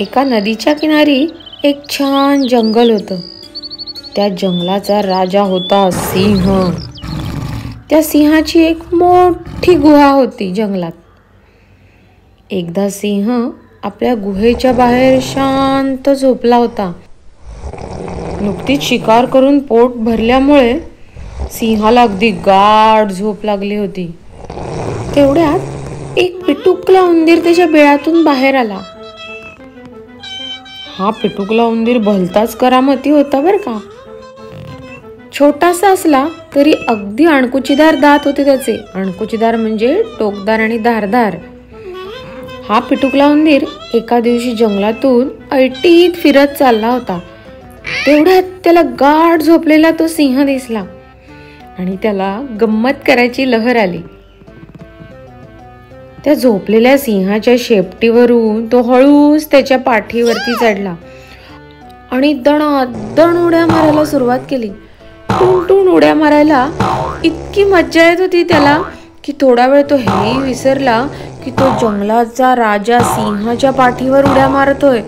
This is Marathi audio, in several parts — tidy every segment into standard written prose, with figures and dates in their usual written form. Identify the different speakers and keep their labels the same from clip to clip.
Speaker 1: एका नदीच्या किनारी एक छान जंगल होतं. त्या जंगलाचा राजा होता सिंह. त्या सिंहाची एक मोठी गुहा होती जंगलात. एकदा सिंह आपल्या गुहेच्या बाहेर शांत झोपला होता. नुकतीच शिकार करून पोट भरल्यामुळे सिंहाला अगदी गाढ झोप लागली होती. तेवढ्यात एक पिटुकला उंदीर त्याच्या बिळातून बाहेर आला. हा पिटुकला उंदीर भलताच करामती होता बर का. छोटासा असला तरी अगदी अणकुचीदार दात होते त्याचे. अणकुचीदार म्हणजे टोकदार आणि धारदार. हा पिटुकला उंदीर एका दिवशी जंगलातून ऐटीत फिरत चालला होता. तेवढ्यात त्याला गाढ झोपलेला तो सिंह दिसला आणि त्याला गंमत करायची लहर आली. त्या झोपलेल्या सिंहाच्या शेपटीवरून तो हळूच त्याच्या पाठीवरती चढला आणि दणादण उड्या मारायला सुरुवात केली. टुणटुण उड्या मारायला इतकी मज्जा येत होती त्याला की थोडा वेळ तो हेही विसरला की तो जंगलाचा राजा सिंहाच्या पाठीवर उड्या मारतोय.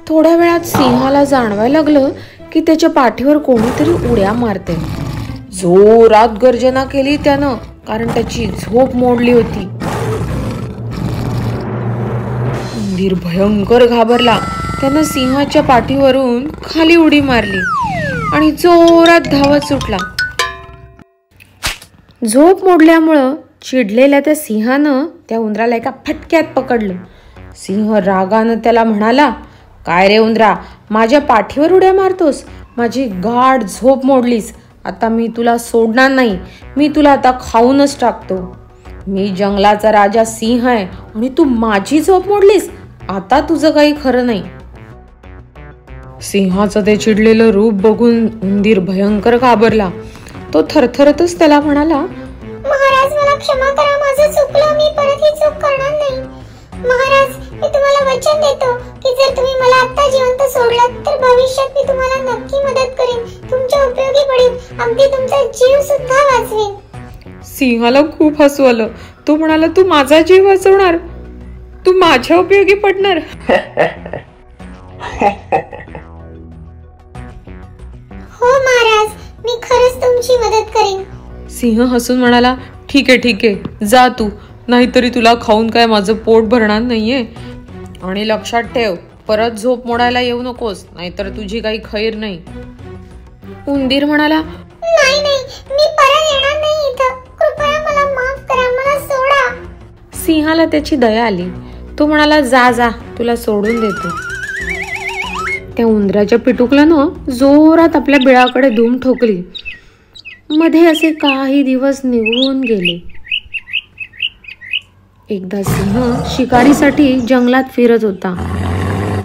Speaker 1: थोड्या वेळात सिंहाला जाणवायला लागलं की त्याच्या पाठीवर कोणीतरी उड्या मारते. जोरात गर्जना केली त्यानं, कारण त्याची झोप मोडली होती. उंदीर भयंकर घाबरला. त्यानं सिंहाच्या पाठीवरून खाली उडी मारली आणि जोरात धावत सुटला. झोप मोडल्यामुळं चिडलेल्या त्या सिंहानं त्या उंदराला एका फटक्यात पकडलं. सिंह रागानं त्याला म्हणाला, काय रे उंदरा, माझ्या पाठीवर उड्या मारतोस? माझी गाढ झोप मोडलीस. आता मी तुला सोडणार नाही. मी तुला आता खाऊनच टाकतो. मी जंगलाचा राजा सिंह आहे आणि तू माझी झोप मोडलीस. आता तुझं काही खरं नाही. सिंहाचं ते चिडलेलं रूप बघून उंदीर भयंकर घाबरला. तो थरथरतच त्याला म्हणाला,
Speaker 2: महाराज मला क्षमा करा, माझं चुकलं, मी परत ही चूक करणार नाही. महाराज, मी तुम्हाला वचन देतो की जर तुम्ही मला आता जिवंत सोडलात तर भविष्यात मी तुम्हाला नक्की मदत करीन, तुमच्या उपयोगी पडेन, अगदी तुमचा जीव सुद्धा वाचवेन.
Speaker 1: सिंहाला खूप हसू आलं. तो म्हणाला, तू माझा जीव वाचवणार? तू माझ्या उपयोगी पडणार?
Speaker 2: हो महाराज, मी खरंच तुमची मदत करीन.
Speaker 1: सिंह हसून म्हणाला, ठीक आहे, जा तू, नाहीतरी तुला खाऊन काय माझं पोट भरणार नाहीये. आणि लक्षात ठेव, परत झोप मोडायला येऊ नकोस, नाहीतर तुझी काही खैर नाही. उंदीर म्हणाला,
Speaker 2: नाही, मी परत येणार नाही इथं. कृपया मला माफ करा, मला सोडा.
Speaker 1: सिंहाला त्याची दया आली. तो म्हणाला, जा, तुला सोडून देतो. त्या उंदराच्या पिटुकल्यानं जोरात आपल्या बिळाकडे धूम ठोकली. मध्ये असे काही दिवस निघून गेले. एकदा सिंह शिकारीसाठी जंगलात फिरत होता.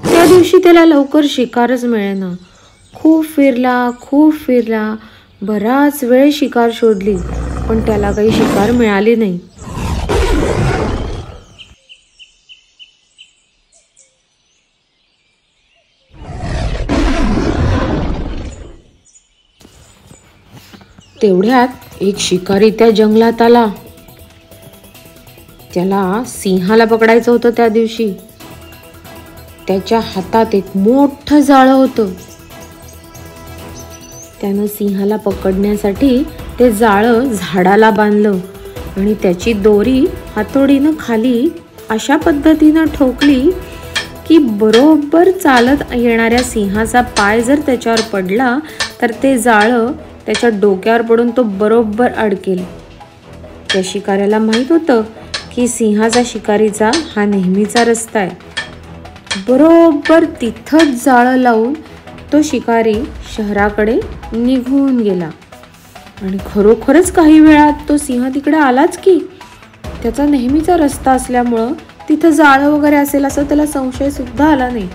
Speaker 1: त्या दिवशी त्याला लवकर शिकारच मिळेना. खूप फिरला, बराच वेळ शिकार शोधली, पण त्याला काही शिकार मिळाली नाही. तेवढ्यात एक शिकारी त्या जंगलात आला. त्याला सिंहाला पकडायचं होतं. त्या दिवशी त्याच्या हातात एक मोठं जाळं होतं. त्यानं सिंहाला पकडण्यासाठी ते जाळं झाडाला बांधलं आणि त्याची दोरी हातोडीनं खाली अशा पद्धतीनं ठोकली की बरोबर चालत येणाऱ्या सिंहाचा पाय जर त्याच्यावर पडला तर ते जाळं त्याच्या डोक्यावर पडून तो बरोबर अडकेल. त्या शिकाऱ्याला माहित होतं की सिंहाचा शिकारीचा हा नेहमीचा रस्ता आहे. बरोबर तिथंच जाळं लावून तो शिकारी शहराकडे निघून गेला. आणि खरोखरच काही वेळात तो सिंह तिकडे आलाच की. त्याचा नेहमीचा रस्ता असल्यामुळं तिथं जाळं वगैरे असेल असं त्याला संशय सुद्धा आला नाही.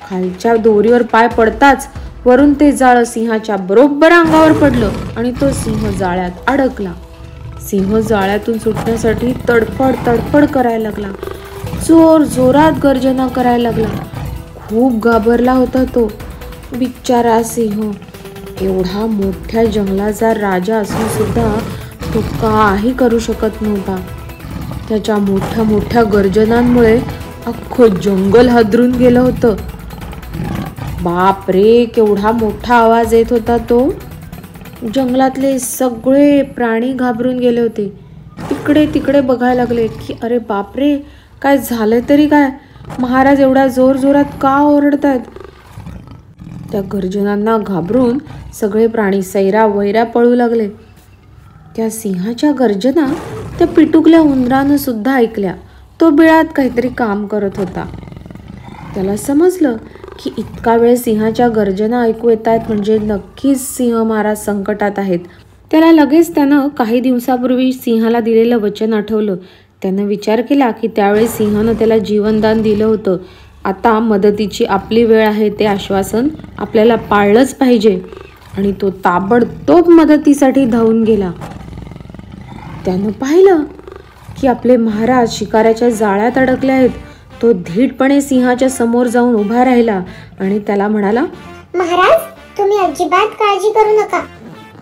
Speaker 1: खालच्या दोरीवर पाय पडताच वरून ते जाळं सिंहाच्या बरोबर अंगावर पडलं आणि तो सिंह जाळ्यात अडकला. सिंह जाळ्यातून सुटण्यासाठी तडफड करायला लागला. जोरात गर्जना करायला लागला. खूप घाबरला होता तो बिचारा सिंह. एवढा मोठ्या जंगलाचा राजा असून सुद्धा तो काही करू शकत नव्हता. त्याच्या मोठ्या गर्जनांमुळे अख्खं जंगल हादरून गेलं होतं. बाप रे, केवढा मोठा आवाज येत होता तो. जंगलातले सगळे प्राणी घाबरून गेले होते. इकडे तिकडे बघायला लागले की अरे बापरे, काय झालं तरी काय, महाराज एवढ्या जोरजोरात का ओरडतायत. त्या गर्जनांना घाबरून सगळे प्राणी सैरा वैरा पळू लागले. त्या सिंहाच्या गर्जना त्या पिटुकल्या उंदरानं सुद्धा ऐकल्या. तो बिळात काहीतरी काम करत होता. त्याला समजलं की इतका वेळ सिंहाच्या गर्जना ऐकू येत आहेत म्हणजे नक्कीच सिंह महाराज संकटात आहेत. त्याला लगेच त्यानं काही दिवसापूर्वी सिंहाला दिलेलं वचन आठवलं. त्यानं विचार केला की त्यावेळी सिंहानं त्याला जीवनदान दिलं होतं. आता मदतीची आपली वेळ आहे ते आश्वासन आपल्याला पाळलंच पाहिजे. आणि तो ताबडतोब मदतीसाठी धावून गेला. त्यानं पाहिलं की आपले महाराज शिकाऱ्याच्या जाळ्यात अडकले आहेत. तो धीटपणे सिंहाच्या समोर जाऊन उभा राहिला आणि त्याला म्हणाला,
Speaker 2: महाराज, तुम्ही अजिबात काळजी करू नका.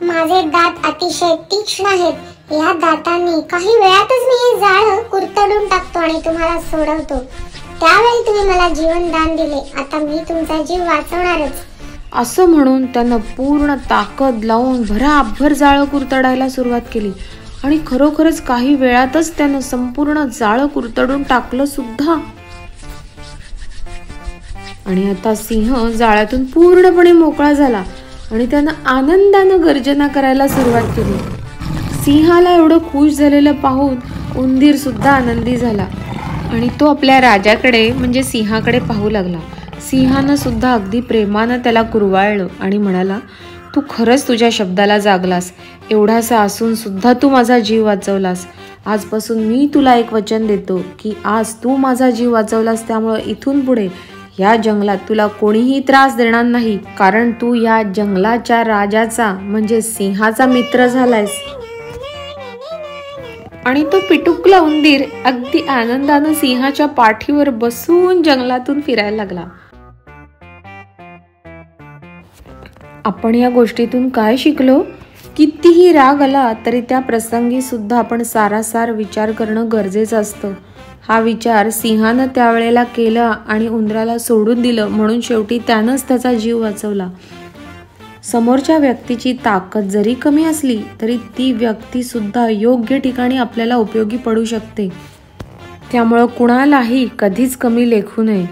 Speaker 2: माझे दात अतिशय तीक्ष्ण आहेत. या दातांनी काही वेळातच मी हे जाळं कुरतडून टाकतो आणि तुम्हाला सोडवतो. त्यावेळी तुम्ही मला जीवनदान दिले, आता मी तुमचा जीव वाचवणारच.
Speaker 1: असं म्हणून त्यानं पूर्ण ताकद लावून भराभर जाळं कुरतडायला सुरुवात केली. आणि खरोखरच काही वेळातच त्यानं संपूर्ण जाळं कुरतडून टाकलं सुद्धा. आणि आता सिंह जाळ्यातून पूर्णपणे मोकळा झाला आणि त्यानं आनंदानं गर्जना करायला सुरुवात केली. सिंहाला एवढं खुश झालेलं पाहून उंदीर सुद्धा आनंदी झाला आणि तो आपल्या राजाकडे म्हणजे सिंहाकडे पाहू लागला. सिंहानं सुद्धा अगदी प्रेमानं त्याला कुरवाळलं आणि म्हणाला, तू खरंच तुझ्या शब्दाला जागलास. एवढासा असून सुद्धा तू माझा जीव वाचवलास. आजपासून मी तुला एक वचन देतो की आज तू माझा जीव वाचवलास, त्यामुळे इथून पुढे या जंगलात तुला कोणीही त्रास देणार नाही, कारण तू या जंगलाच्या राजाचा म्हणजे सिंहाचा मित्र झालायस. आणि तो पिटुकला उंदीर अगदी आनंदानं सिंहाच्या पाठीवर बसून जंगलातून फिरायला लागला. आपण या गोष्टीतून काय शिकलो? कितीही राग आला तरी त्या प्रसंगी सुद्धा आपण सारासार विचार करणं गरजेचं असतं. हा विचार सिंहानं त्यावेळेला केला आणि उंदराला सोडून दिलं, म्हणून शेवटी त्यानंच त्याचा जीव वाचवला. समोरच्या व्यक्तीची ताकद जरी कमी असली तरी ती व्यक्ती सुद्धा योग्य ठिकाणी आपल्याला उपयोगी पडू शकते. त्यामुळं कुणालाही कधीच कमी लेखू नये.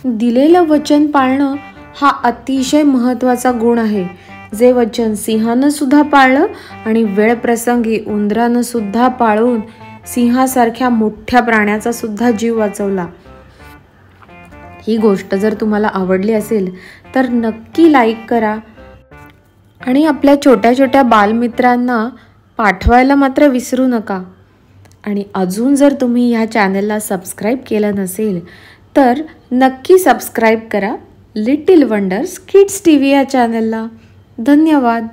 Speaker 1: दिलेलं वचन पाळणं हा अतिशय महत्त्वाचा गुण आहे. जे वचन सिंहानं सुद्धा पाळलं आणि वेळ प्रसंगी उंदरानं सुद्धा पाळून सिंहासारख्या मोठ्या प्राण्याचा सुद्धा जीव वाचवला. ही गोष्ट जर तुम्हाला आवडली असेल तर नक्की लाईक करा आणि आपल्या छोट्या छोट्या बालमित्रांना पाठवायला मात्र विसरू नका. आणि अजून जर तुम्ही ह्या चॅनलला सबस्क्राईब केलं नसेल तर नक्की सबस्क्राईब करा लिटिल वंडर्स किड्स TV या चॅनलला. धन्यवाद.